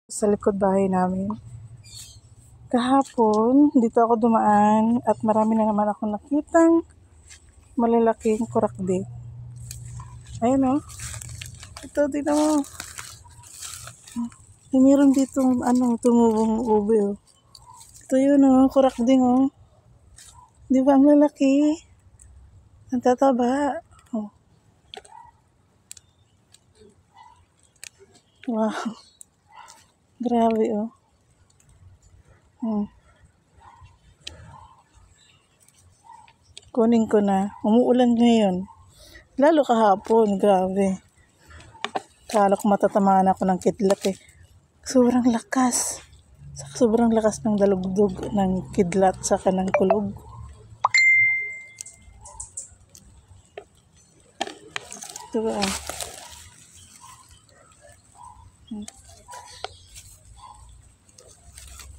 Sa likod bahay namin. Kahapon, dito ako dumaan at marami na naman akong nakitang malalaking kurakdi. Ayun o. Ito, din o. Mayroon dito tumubong ube o. Ito yun o, kurakding o. Di ba ang lalaki? Ang tataba. Oh. Wow. Grabe oh. Kunin ko na. Umuulan ngayon. Lalo kahapon. Grabe. Kala ko matatamaan ako ng kidlat eh. Sobrang lakas. Sobrang lakas ng dalugdog ng kidlat sa kanang kulog. Ito ba ah.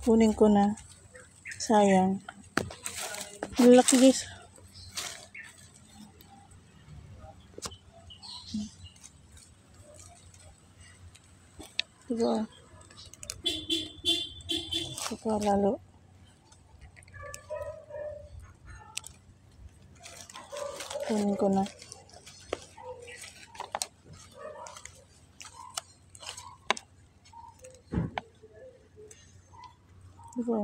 Kunin ko na. Sayang. Malaki guys. Diba? Ito lalo. Kunin ko na. Diba?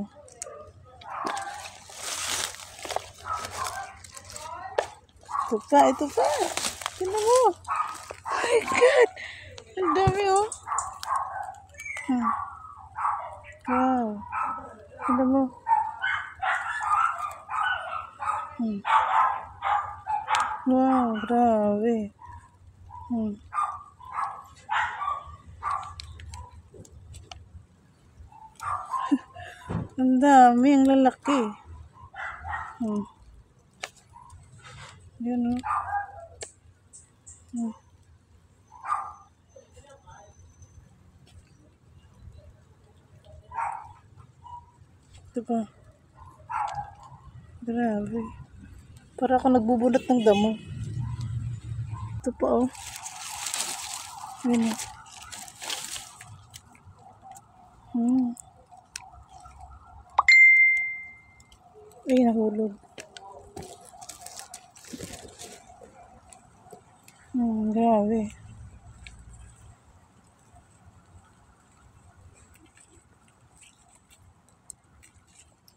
Ito pa. Tingnan mo. Oh my God. Ang dami oh. Wow. Tingnan mo. Wow, grabe. Ang dami, ang lalaki. Yun oh. Diba? Grabe. Para ako nagbubulot ng damo. Ito pa oh. Yun oh. Ay, nahulog. Grabe.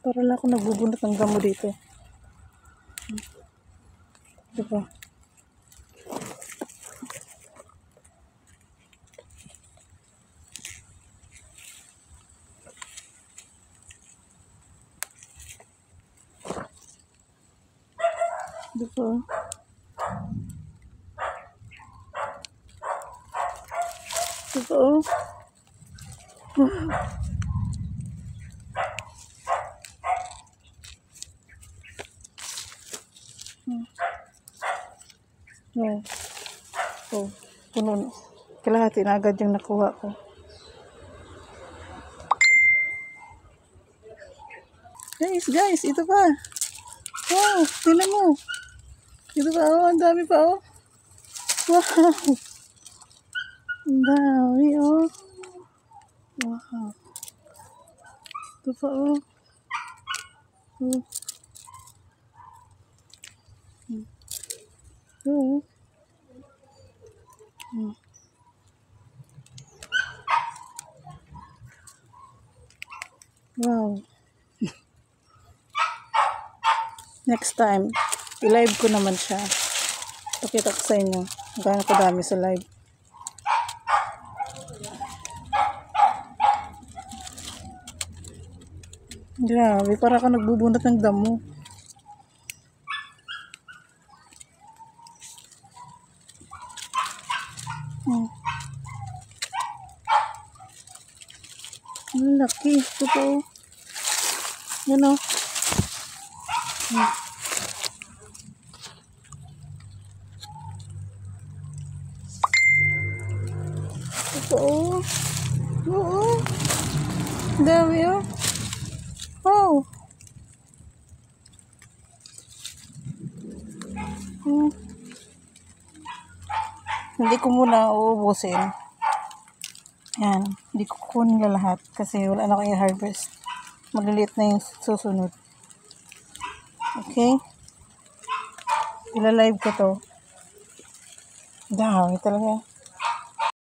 Para lang ako nagbubunot ng damo dito. Diba? Diba? Diba? Yeah. Oh, puno. Kalahati na agad yung nakuha ko. Guys, ito pa. Wow, tingnan mo. Ito pa, oh, ang dami pa, oh. Wow. Ang dami, oh. Wow. Ito pa, oh. Oh. Oh. Wow. Next time, i-live ko naman siya. Pakita ko sa inyo. Gano'n kadami sa live. Grabe, para ka nagbubunot ng damo. Ang laki. Ito po. Yan o. Ito o. Oo. Dami o. Wow. Hindi ko muna uubusin. Yan. Hindi ko kukunin na lahat kasi wala na akong i-harvest. Maliliit na yung susunod. Okay? Ila-live ko to. Dami talaga.